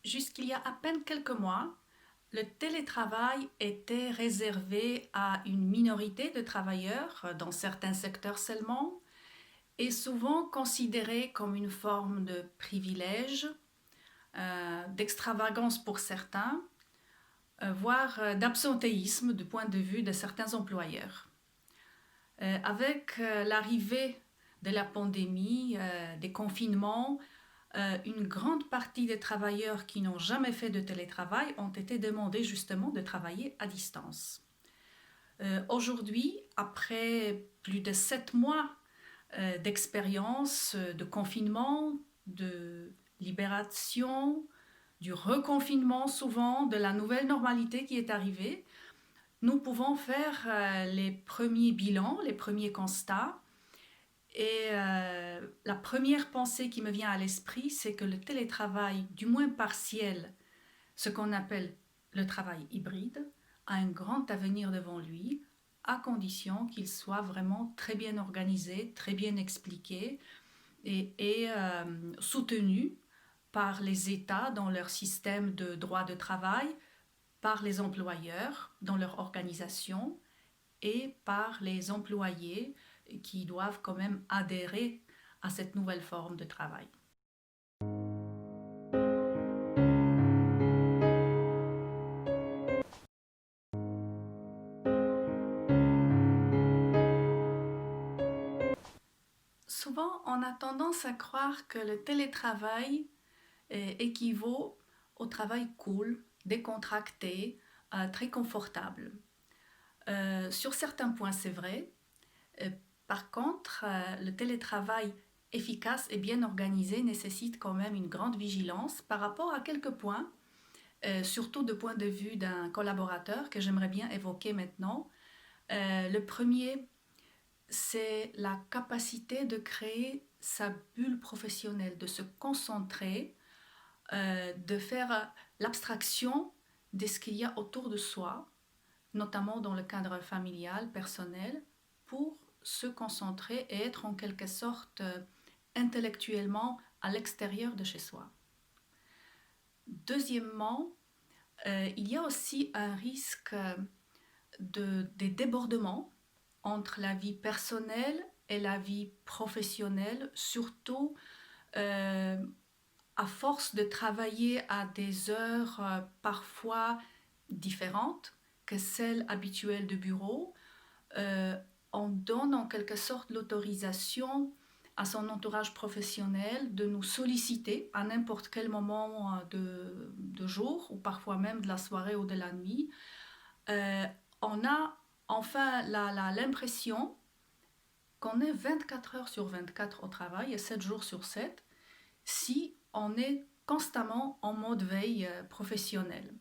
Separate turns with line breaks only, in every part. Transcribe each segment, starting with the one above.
Jusqu'il y a à peine quelques mois, le télétravail était réservé à une minorité de travailleurs dans certains secteurs seulement et souvent considéré comme une forme de privilège, d'extravagance pour certains, voire d'absentéisme du point de vue de certains employeurs. Avec l'arrivée de la pandémie, des confinements, une grande partie des travailleurs qui n'ont jamais fait de télétravail ont été demandés justement de travailler à distance. Aujourd'hui, après plus de 7 mois d'expérience, de confinement, de libération, du reconfinement souvent, de la nouvelle normalité qui est arrivée, nous pouvons faire les premiers bilans, les premiers constats. Et la première pensée qui me vient à l'esprit, c'est que le télétravail, du moins partiel, ce qu'on appelle le travail hybride, a un grand avenir devant lui, à condition qu'il soit vraiment très bien organisé, très bien expliqué et soutenu par les États dans leur système de droit de travail, par les employeurs dans leur organisation et par les employés qui doivent quand même adhérer à cette nouvelle forme de travail. Souvent, on a tendance à croire que le télétravail équivaut au travail cool, décontracté, très confortable. Sur certains points, c'est vrai. Euh, Par contre, le télétravail efficace et bien organisé nécessite quand même une grande vigilance par rapport à quelques points, surtout du point de vue d'un collaborateur que j'aimerais bien évoquer maintenant. Le premier, c'est la capacité de créer sa bulle professionnelle, de se concentrer, de faire l'abstraction de ce qu'il y a autour de soi, notamment dans le cadre familial, personnel, pour se concentrer et être en quelque sorte intellectuellement à l'extérieur de chez soi. Deuxièmement, il y a aussi un risque des débordements entre la vie personnelle et la vie professionnelle, surtout euh, à force de travailler à des heures parfois différentes que celles habituelles de bureau. euh, on donne en quelque sorte l'autorisation à son entourage professionnel de nous solliciter à n'importe quel moment de jour ou parfois même de la soirée ou de la nuit. Euh, on a enfin l'impression qu'on est 24 heures sur 24 au travail et 7 jours sur 7 si on est constamment en mode veille professionnelle.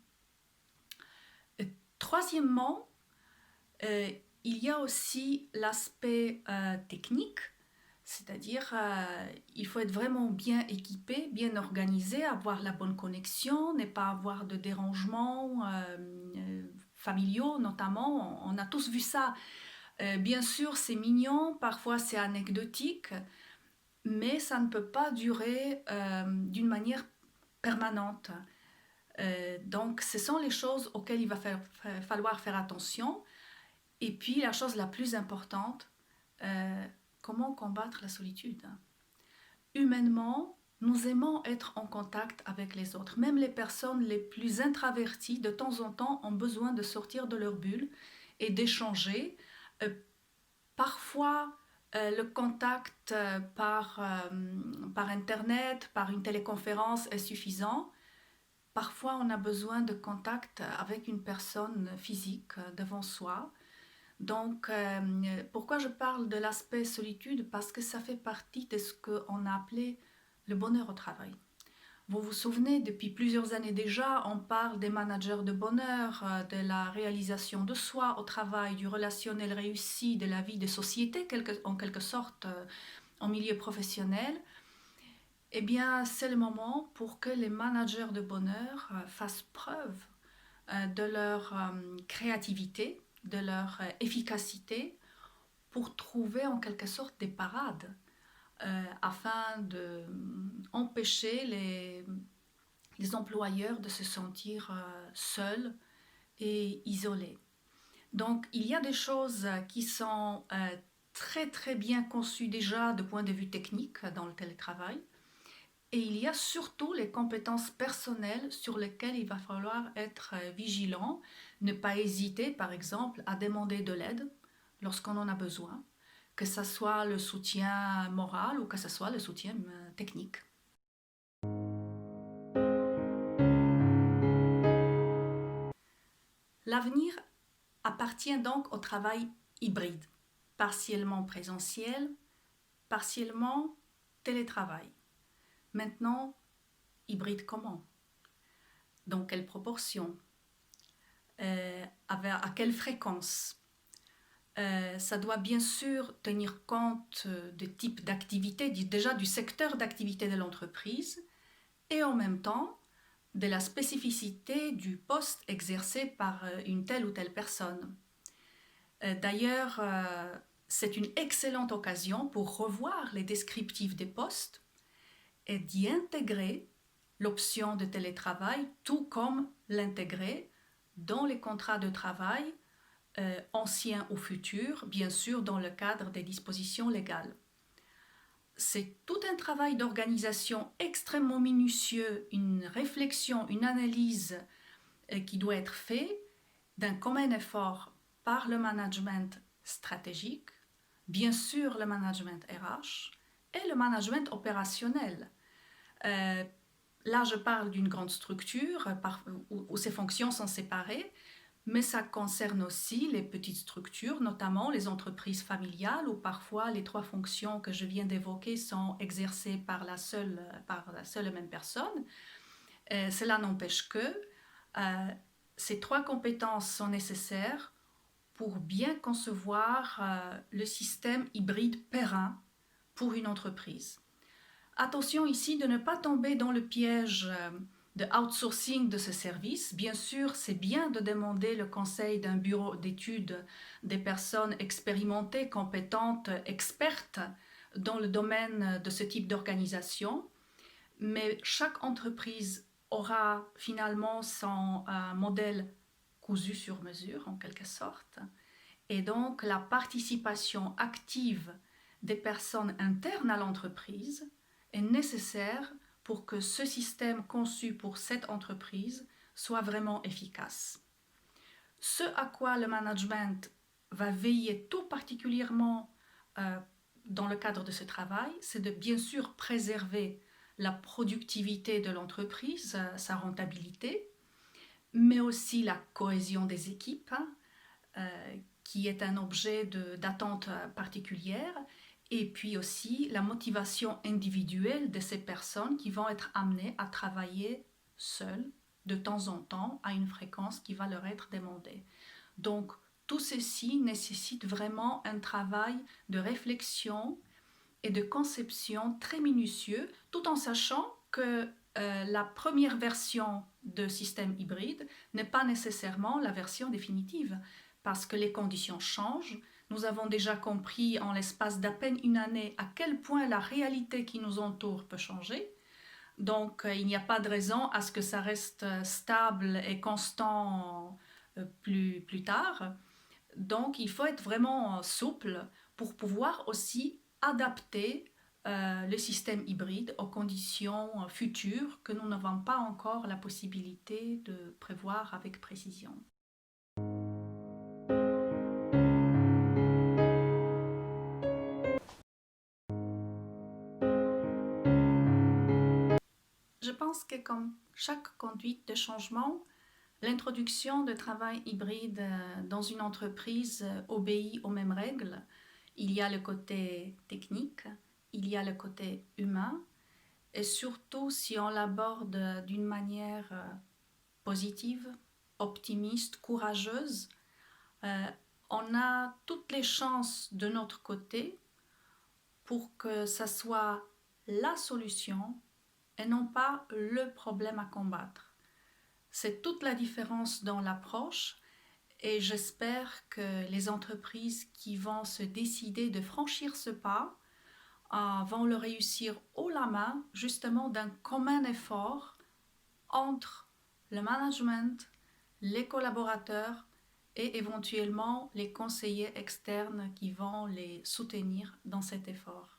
Troisièmement, euh, il y a aussi l'aspect technique, c'est-à-dire il faut être vraiment bien équipé, bien organisé, avoir la bonne connexion, ne pas avoir de dérangements familiaux notamment. On a tous vu ça. Bien sûr, c'est mignon, parfois c'est anecdotique, mais ça ne peut pas durer d'une manière permanente. Donc, ce sont les choses auxquelles il va falloir faire attention. Et puis, la chose la plus importante, comment combattre la solitude. Humainement, nous aimons être en contact avec les autres. Même les personnes les plus introverties, de temps en temps, ont besoin de sortir de leur bulle et d'échanger. Euh, Parfois, le contact par Internet, par une téléconférence est suffisant. Parfois, on a besoin de contact avec une personne physique devant soi. Donc, pourquoi je parle de l'aspect solitude? Parce que ça fait partie de ce qu'on a appelé le bonheur au travail. Vous vous souvenez, depuis plusieurs années déjà, on parle des managers de bonheur, de la réalisation de soi au travail, du relationnel réussi, de la vie de société, en quelque sorte, en milieu professionnel. Eh bien, c'est le moment pour que les managers de bonheur fassent preuve de leur créativité, de leur efficacité pour trouver en quelque sorte des parades afin d'empêcher les employeurs de se sentir seuls et isolés. Donc, il y a des choses qui sont très très bien conçues déjà de point de vue technique dans le télétravail. Et il y a surtout les compétences personnelles sur lesquelles il va falloir être vigilant, ne pas hésiter par exemple à demander de l'aide lorsqu'on en a besoin, que ce soit le soutien moral ou que ce soit le soutien technique. L'avenir appartient donc au travail hybride, partiellement présentiel, partiellement télétravail. Maintenant, hybride comment? Dans quelle proportion? À quelle fréquence? Ça doit bien sûr tenir compte du type d'activité, déjà du secteur d'activité de l'entreprise, et en même temps de la spécificité du poste exercé par une telle ou telle personne. D'ailleurs, c'est une excellente occasion pour revoir les descriptifs des postes et d'y intégrer l'option de télétravail, tout comme l'intégrer dans les contrats de travail anciens ou futurs, bien sûr dans le cadre des dispositions légales. C'est tout un travail d'organisation extrêmement minutieux, une réflexion, une analyse qui doit être fait d'un commun effort par le management stratégique, bien sûr le management RH et le management opérationnel. Là, je parle d'une grande structure où ces fonctions sont séparées, mais ça concerne aussi les petites structures, notamment les entreprises familiales où parfois les trois fonctions que je viens d'évoquer sont exercées par la seule et même personne. Cela n'empêche que ces trois compétences sont nécessaires pour bien concevoir le système hybride périn pour une entreprise. Attention ici de ne pas tomber dans le piège de outsourcing de ce service. Bien sûr, c'est bien de demander le conseil d'un bureau d'études des personnes expérimentées, compétentes, expertes dans le domaine de ce type d'organisation, mais chaque entreprise aura finalement son modèle cousu sur mesure en quelque sorte, et donc la participation active des personnes internes à l'entreprise est nécessaire pour que ce système conçu pour cette entreprise soit vraiment efficace. Ce à quoi le management va veiller tout particulièrement dans le cadre de ce travail, c'est de bien sûr préserver la productivité de l'entreprise, sa rentabilité, mais aussi la cohésion des équipes, qui est un objet d'attente particulière, et puis aussi la motivation individuelle de ces personnes qui vont être amenées à travailler seules de temps en temps à une fréquence qui va leur être demandée. Donc tout ceci nécessite vraiment un travail de réflexion et de conception très minutieux, tout en sachant que la première version de système hybride n'est pas nécessairement la version définitive, parce que les conditions changent. Nous avons déjà compris en l'espace d'à peine une année à quel point la réalité qui nous entoure peut changer. Donc il n'y a pas de raison à ce que ça reste stable et constant plus tard. Donc il faut être vraiment souple pour pouvoir aussi adapter le système hybride aux conditions futures que nous n'avons pas encore la possibilité de prévoir avec précision. Je pense que comme chaque conduite de changement, l'introduction de travail hybride dans une entreprise obéit aux mêmes règles. Il y a le côté technique, il y a le côté humain, et surtout si on l'aborde d'une manière positive, optimiste, courageuse, on a toutes les chances de notre côté pour que ça soit la solution et non pas le problème à combattre. C'est toute la différence dans l'approche, et j'espère que les entreprises qui vont se décider de franchir ce pas vont le réussir haut la main, justement d'un commun effort entre le management, les collaborateurs et éventuellement les conseillers externes qui vont les soutenir dans cet effort.